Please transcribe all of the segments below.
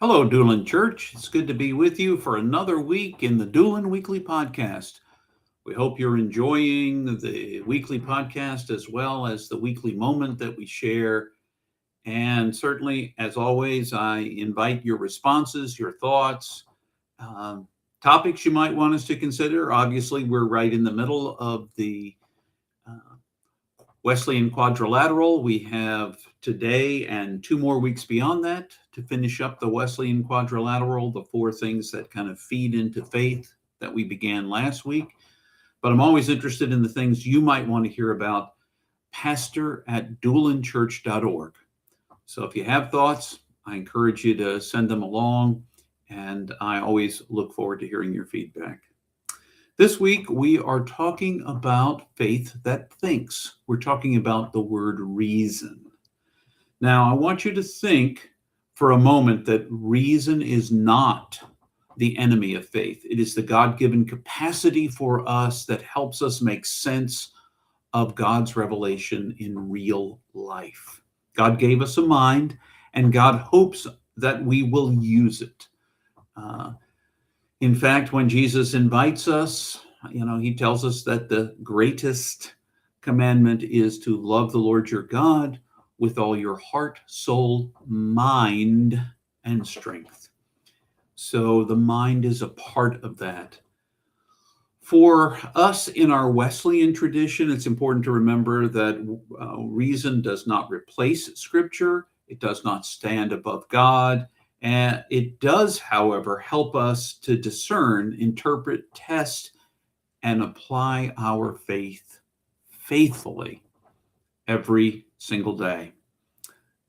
Hello, Doolin Church. It's good to be with you for another week in the Doolin Weekly Podcast. We hope you're enjoying the weekly podcast as well as the weekly moment that we share. And certainly, as always, I invite your responses, your thoughts, um, topics you might want us to consider. Obviously, we're right in the middle of the uh, Wesleyan Quadrilateral. We have today and 2 more weeks beyond that to finish up the Wesleyan Quadrilateral, the four things that kind of feed into faith that we began last week. But I'm always interested in the things you might want to hear about. Pastor@doolinchurch.org. So if you have thoughts, I encourage you to send them along, and I always look forward to hearing your feedback. This week, we are talking about faith that thinks. We're talking about the word reason. Now, I want you to think for a moment that reason is not the enemy of faith. It is the God given capacity for us that helps us make sense of God's revelation in real life. God gave us a mind, and God hopes that we will use it. Uh, in fact, when Jesus invites us, he tells us that the greatest commandment is to love the Lord your God with all your heart, soul, mind, and strength. So the mind is a part of that. For us in our Wesleyan tradition, it's important to remember that reason does not replace Scripture, it does not stand above God. And it does, however, help us to discern, interpret, test, and apply our faith faithfully every single day.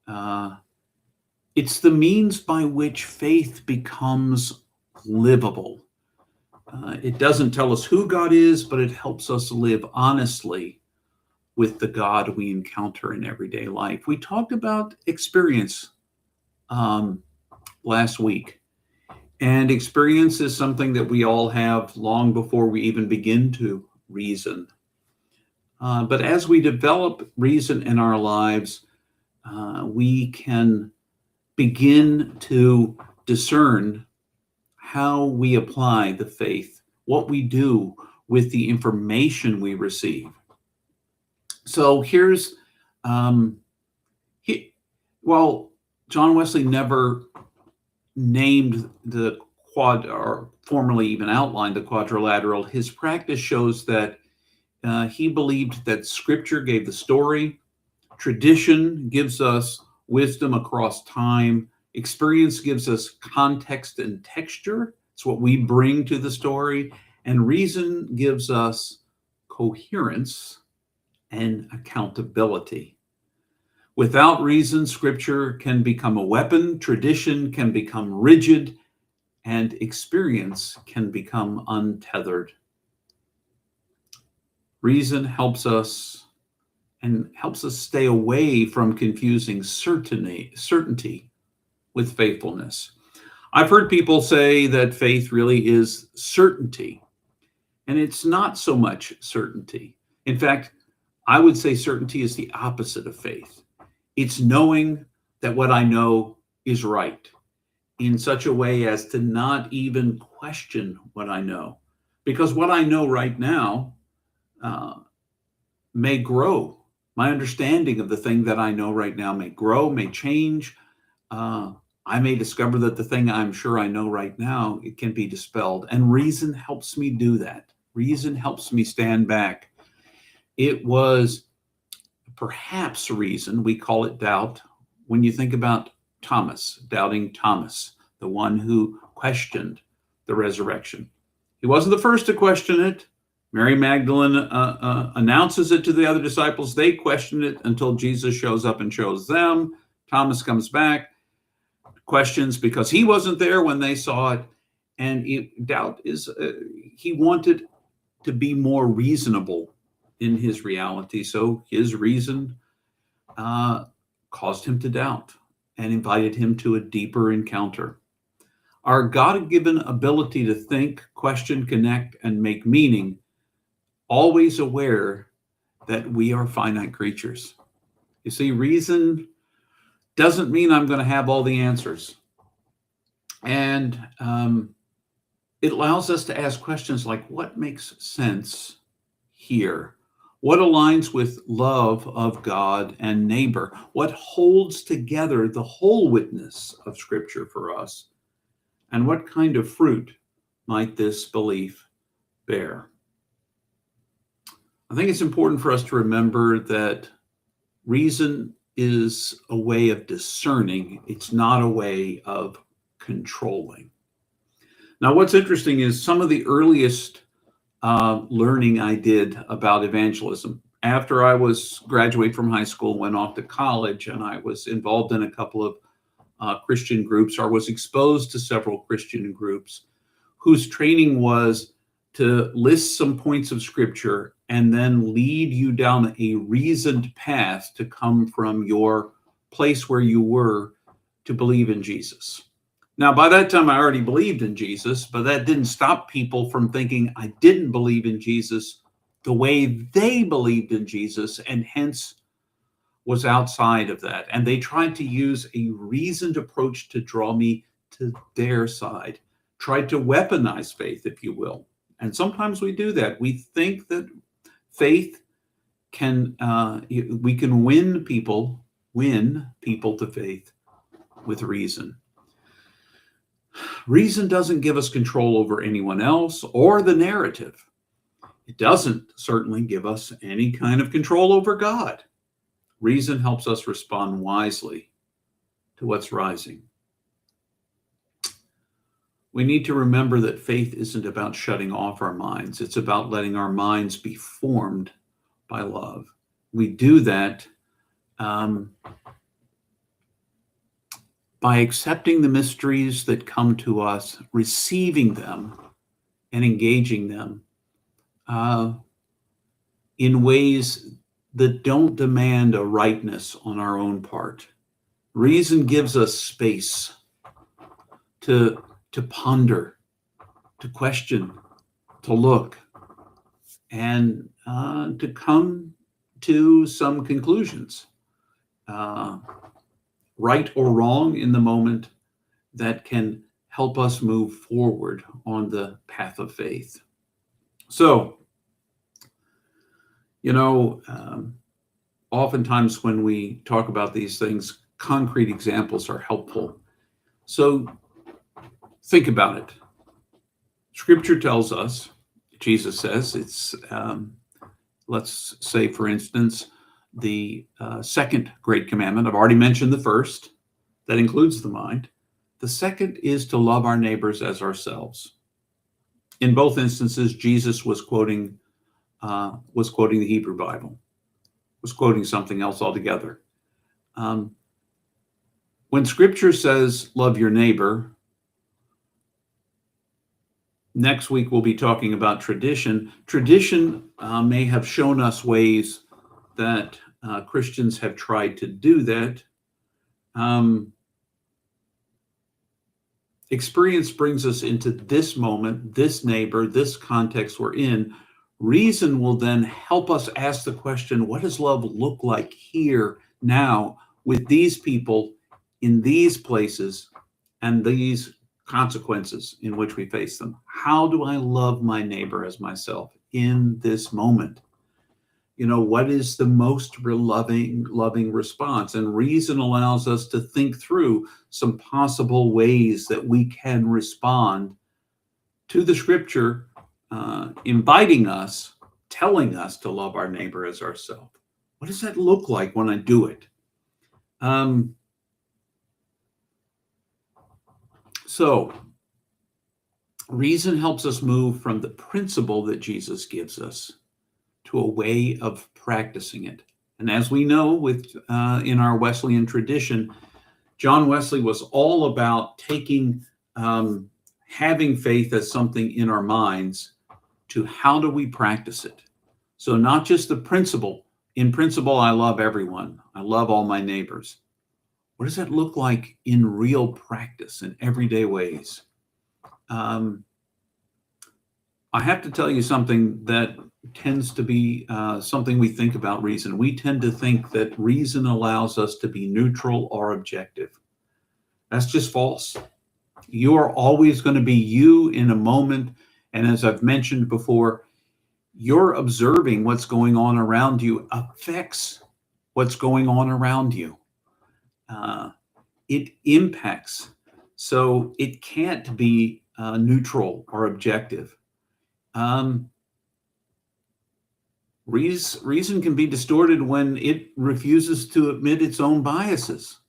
Uh, it's the means by which faith becomes livable. It doesn't tell us who God is, but it helps us live honestly with the God we encounter in everyday life. We talked about experience um, last week. And experience is something that we all have long before we even begin to reason. But as we develop reason in our lives, we can begin to discern how we apply the faith, what we do with the information we receive. So here's, um, well, John Wesley never named the quad or formally even outlined the quadrilateral. His practice shows that he believed that Scripture gave the story, tradition gives us wisdom across time, experience gives us context and texture. It's what we bring to the story, and reason gives us coherence and accountability. Without reason, Scripture can become a weapon, tradition can become rigid, and experience can become untethered. Reason helps us stay away from confusing certainty with faithfulness. I've heard people say that faith really is certainty, and it's not so much certainty. In fact, I would say certainty is the opposite of faith. It's knowing that what I know is right in such a way as to not even question what I know. Because what I know right now uh, may grow. My understanding of the thing that I know right now may grow, may change. Uh, I may discover that the thing I'm sure I know right now, it can be dispelled. And reason helps me do that. Reason helps me stand back. It was perhaps reason, we call it doubt, when you think about Thomas, doubting Thomas, the one who questioned the resurrection. He wasn't the first to question it. Mary Magdalene announces it to the other disciples. They question it until Jesus shows up and shows them. Thomas comes back, questions because he wasn't there when they saw it. And doubt is, he wanted to be more reasonable in his reality. So his reason caused him to doubt and invited him to a deeper encounter. Our God given ability to think, question, connect, and make meaning, always aware that we are finite creatures. You see, reason doesn't mean I'm going to have all the answers. And it allows us to ask questions like, what makes sense here? What aligns with love of God and neighbor? What holds together the whole witness of Scripture for us? And what kind of fruit might this belief bear? I think it's important for us to remember that reason is a way of discerning, it's not a way of controlling. Now, what's interesting is some of the earliest learning I did about evangelism. After I was graduated from high school, went off to college, and I was involved in a couple of Christian groups, or was exposed to several Christian groups whose training was to list some points of Scripture and then lead you down a reasoned path to come from your place where you were to believe in Jesus. Now, by that time, I already believed in Jesus, but that didn't stop people from thinking I didn't believe in Jesus the way they believed in Jesus, and hence was outside of that. And they tried to use a reasoned approach to draw me to their side, tried to weaponize faith, if you will. And sometimes we do that. We think that faith can, we can win people to faith with reason. Reason doesn't give us control over anyone else or the narrative. It doesn't certainly give us any kind of control over God. Reason helps us respond wisely to what's rising. We need to remember that faith isn't about shutting off our minds. It's about letting our minds be formed by love. We do that by accepting the mysteries that come to us, receiving them, and engaging them in ways that don't demand a rightness on our own part. Reason gives us space to ponder, to question, to look, and to come to some conclusions. Right or wrong in the moment, that can help us move forward on the path of faith. So, oftentimes when we talk about these things, concrete examples are helpful. So think about it. Scripture tells us, Jesus says, it's, let's say, for instance, the second great commandment. I've already mentioned the first. That includes the mind. The second is to love our neighbors as ourselves. In both instances, Jesus was quoting the Hebrew Bible, was quoting something else altogether. When Scripture says love your neighbor, next week we'll be talking about tradition. Tradition may have shown us ways that Christians have tried to do that. Experience brings us into this moment, this neighbor, this context we're in. Reason will then help us ask the question, what does love look like here, now, with these people, in these places, and these consequences in which we face them? How do I love my neighbor as myself in this moment? What is the most loving response? And reason allows us to think through some possible ways that we can respond to the Scripture, inviting us, telling us to love our neighbor as ourselves. What does that look like when I do it? So, reason helps us move from the principle that Jesus gives us to a way of practicing it. And as we know in our Wesleyan tradition, John Wesley was all about taking, having faith as something in our minds to how do we practice it. So not just the principle. In principle, I love everyone. I love all my neighbors. What does that look like in real practice, in everyday ways? I have to tell you something that tends to be something we think about reason. We tend to think that reason allows us to be neutral or objective. That's just false. You're always going to be you in a moment. And as I've mentioned before, you're observing what's going on around you affects what's going on around you. Uh, it impacts. So it can't be neutral or objective. Um, reason can be distorted when it refuses to admit its own biases.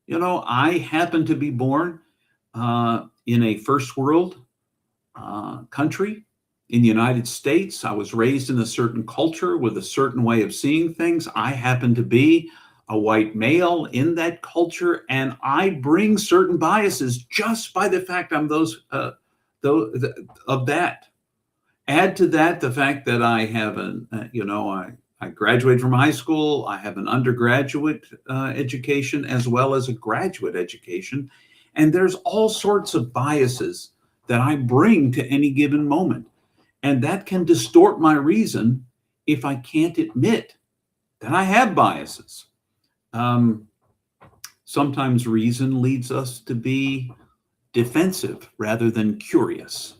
I happen to be born in a first world country in the United States. I was raised in a certain culture with a certain way of seeing things. I happen to be a white male in that culture, and I bring certain biases just by the fact I'm of that. Add to that the fact that I have I graduated from high school. I have an undergraduate education as well as a graduate education, and there's all sorts of biases that I bring to any given moment. And that can distort my reason if I can't admit that I have biases. Sometimes reason leads us to be defensive rather than curious.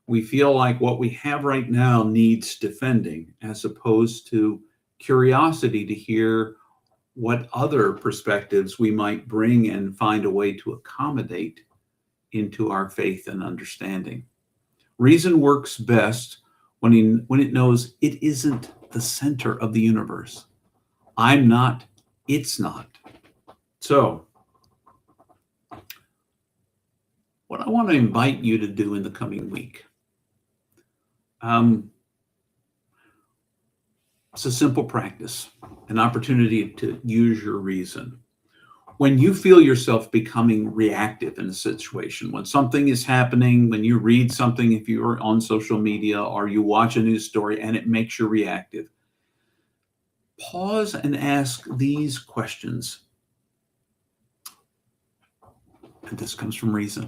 We feel like what we have right now needs defending, as opposed to curiosity to hear what other perspectives we might bring and find a way to accommodate into our faith and understanding. Reason works best when it knows it isn't the center of the universe. I'm not, it's not. So, what I want to invite you to do in the coming week, it's a simple practice, an opportunity to use your reason. When you feel yourself becoming reactive in a situation, when something is happening, when you read something, if you're on social media or you watch a news story and it makes you reactive, pause and ask these questions. And this comes from reason.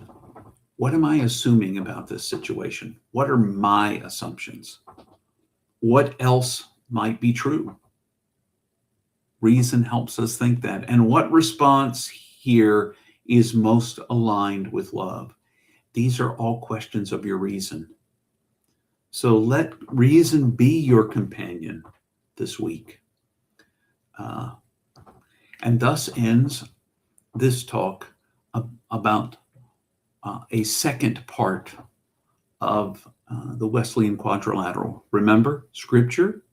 What am I assuming about this situation? What are my assumptions? What else might be true? Reason helps us think that. And what response here is most aligned with love? These are all questions of your reason. So let reason be your companion this week. And thus ends this talk about a second part of the Wesleyan Quadrilateral. Remember, scripture,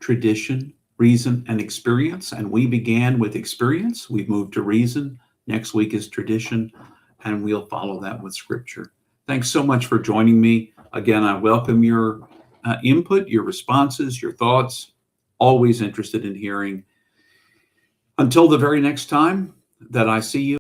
tradition, reason, and experience. And we began with experience. We've moved to reason. Next week is tradition, and we'll follow that with scripture. Thanks so much for joining me. Again, I welcome your input, your responses, your thoughts. Always interested in hearing. Until the very next time that I see you.